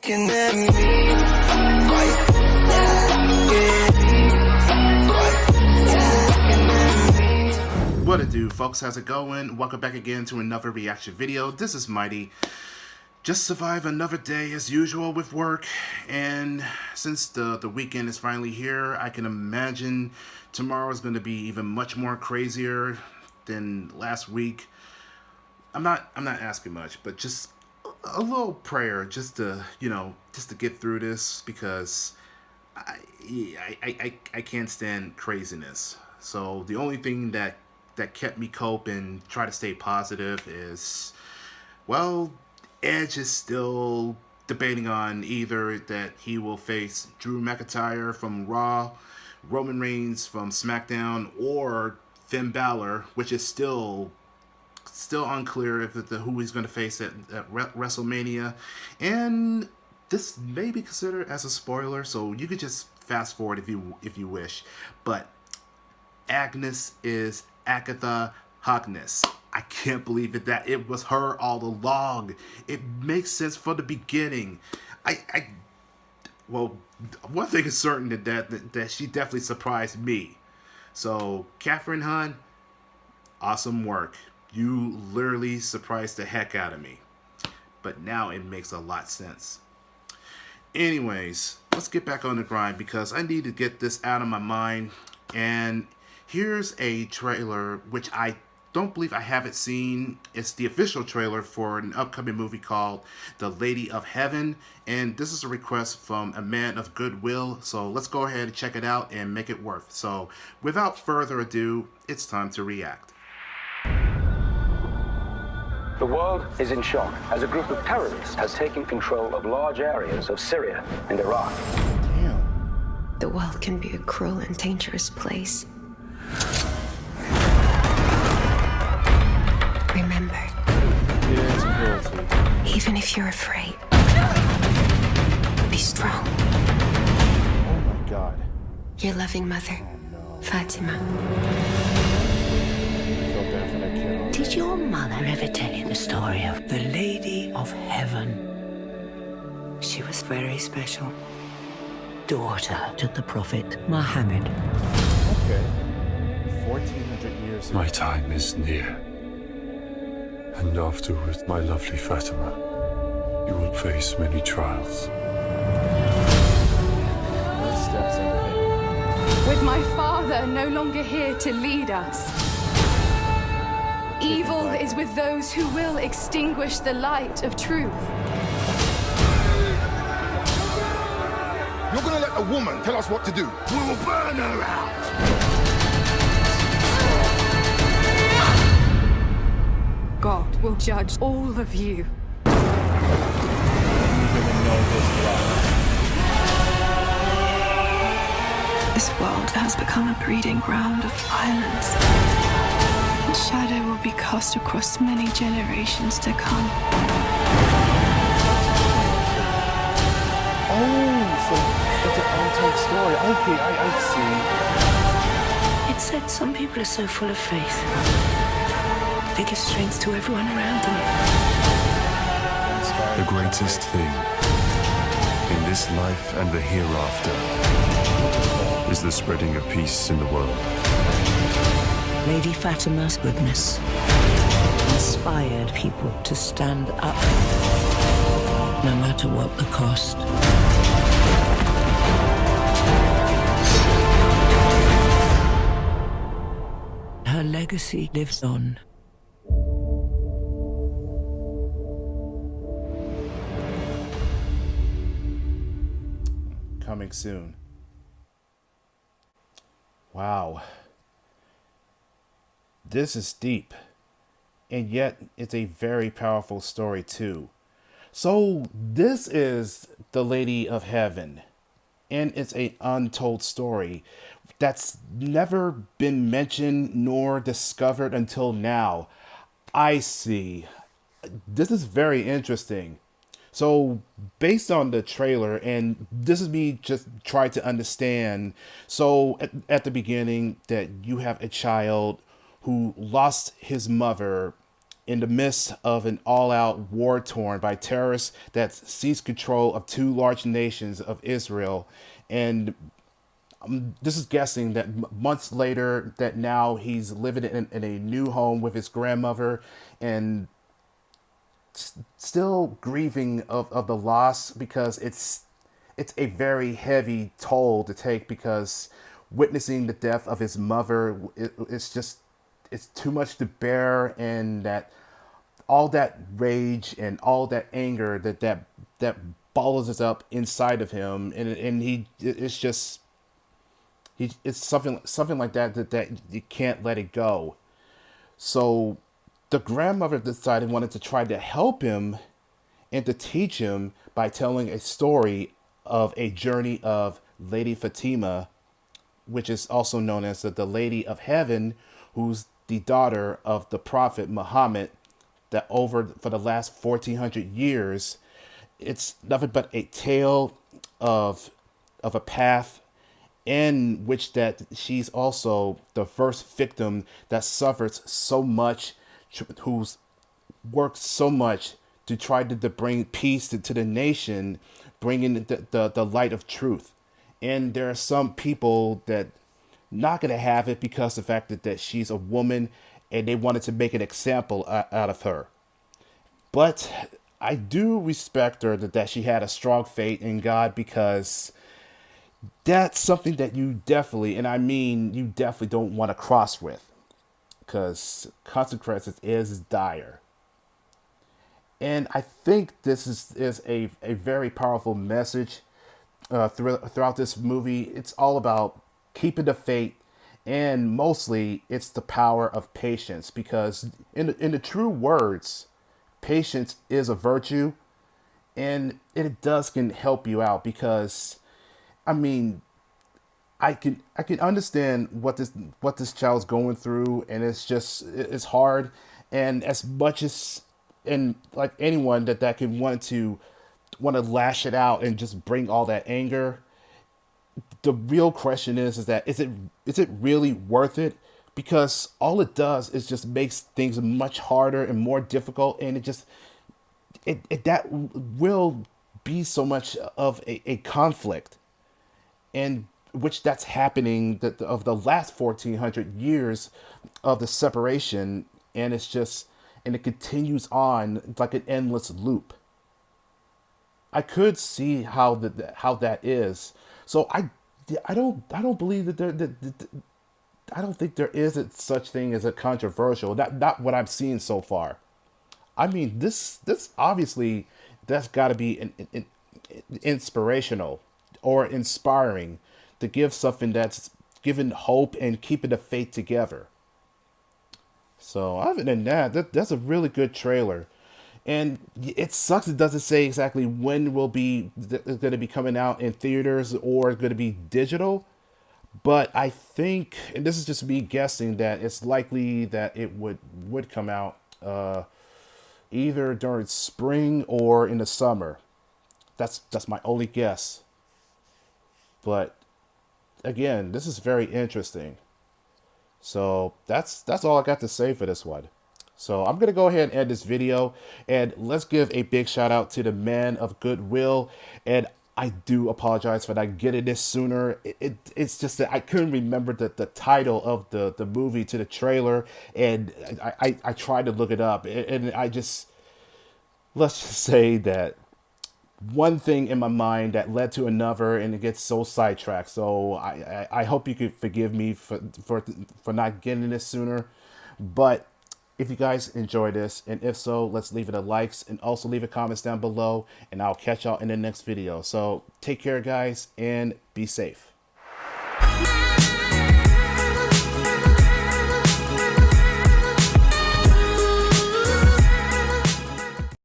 looking at me. What it do, folks? How's it going? Welcome back again to another reaction video. This is Mighty. Just survive another day as usual with work, and since the weekend is finally here, I can imagine tomorrow is going to be even much more crazier than last week. I'm not asking much, but just a little prayer, just to get through this, because I can't stand craziness. So the only thing that kept me cope and try to stay positive is, well, Edge is still debating on either that he will face Drew McIntyre from Raw, Roman Reigns from SmackDown, or Finn Balor, which is still unclear if who he's going to face at WrestleMania. And this may be considered as a spoiler, so you could just fast forward if you wish. But Agnes is Agatha Harkness. I can't believe that it was her all along. It makes sense from the beginning. Well, one thing is certain that she definitely surprised me. So, Catherine Hahn, awesome work. You literally surprised the heck out of me. But now it makes a lot of sense. Anyways, let's get back on the grind because I need to get this out of my mind. And here's a trailer which I don't believe I haven't seen. It's the official trailer for an upcoming movie called The Lady of Heaven. And this is a request from a man of goodwill. So let's go ahead and check it out and make it worth. So without further ado, it's time to react. The world is in shock as a group of terrorists has taken control of large areas of Syria and Iraq. Damn. The world can be a cruel and dangerous place. Remember, even if you're afraid, be strong. Oh my God. Your loving mother, Fatima. Did your mother ever tell you the story of the Lady of Heaven? She was very special. Daughter to the Prophet Muhammad. Okay. 1400 years ago. My time is near. And afterwards, my lovely Fatima, you will face many trials. With my father no longer here to lead us, evil is with those who will extinguish the light of truth. You're gonna let a woman tell us what to do? We will burn her out! God will judge all of you. This world has become a breeding ground of violence. Shadow will be cast across many generations to come. Oh, so it's an untold story. Okay, I see. It said some people are so full of faith. They give strength to everyone around them. The greatest thing in this life and the hereafter is the spreading of peace in the world. Lady Fatima's goodness inspired people to stand up, no matter what the cost. Her legacy lives on. Coming soon. Wow. This is deep. And yet it's a very powerful story too. So this is the Lady of Heaven. And it's an untold story that's never been mentioned nor discovered until now. I see. This is very interesting. So based on the trailer, and this is me just trying to understand. So at the beginning that you have a child who lost his mother in the midst of an all-out war torn by terrorists that seized control of two large nations of Israel. And this is guessing that months later, that now he's living in a new home with his grandmother and still grieving of the loss, because it's a very heavy toll to take, because witnessing the death of his mother, it's too much to bear, and that all that rage and all that anger that balls up inside of him, and it's something like that you can't let it go. So the grandmother decided wanted to try to help him and to teach him by telling a story of a journey of Lady Fatima, which is also known as the Lady of Heaven, who's the daughter of the Prophet Muhammad, that for the last 1400 years, it's nothing but a tale of a path in which that she's also the first victim that suffers so much, who's worked so much to try to bring peace to the nation, bringing the light of truth. And there are some people that not going to have it because of the fact that she's a woman, and they wanted to make an example out of her. But I do respect her that she had a strong faith in God, because that's something that you definitely, and I mean you definitely, don't want to cross with, because consequences is dire. And I think this is a very powerful message throughout this movie. It's all about keeping the faith, and mostly it's the power of patience, because in the true words, patience is a virtue, and it can help you out, because I mean, I can understand what this child's going through, and it's hard, and as much as, and like anyone that can want to lash it out and just bring all that anger, the real question is that is it really worth it? Because all it does is just makes things much harder and more difficult, and that will be so much of a conflict, and which that's happening of the last 1400 years of the separation, and it continues on like an endless loop. I could see how that is. So I don't believe I don't think there is such thing as a controversial. Not what I'm seeing so far. I mean, this obviously, that's got to be an inspirational or inspiring, to give something that's giving hope and keeping the faith together. So other than that's a really good trailer. And it sucks it doesn't say exactly when will be going to be coming out in theaters or going to be digital. But I think, and this is just me guessing, that it's likely that it would come out either during spring or in the summer. That's my only guess. But again, this is very interesting. So that's all I got to say for this one. So I'm going to go ahead and end this video, and let's give a big shout out to the man of goodwill. And I do apologize for not getting this sooner. It's just that I couldn't remember the title of the movie to the trailer, and I tried to look it up, and let's just say that one thing in my mind that led to another, and it gets so sidetracked. So I hope you could forgive me for not getting this sooner. But if you guys enjoy this, and if so, let's leave it a likes, and also leave a comments down below, and I'll catch y'all in the next video. So take care, guys, and be safe.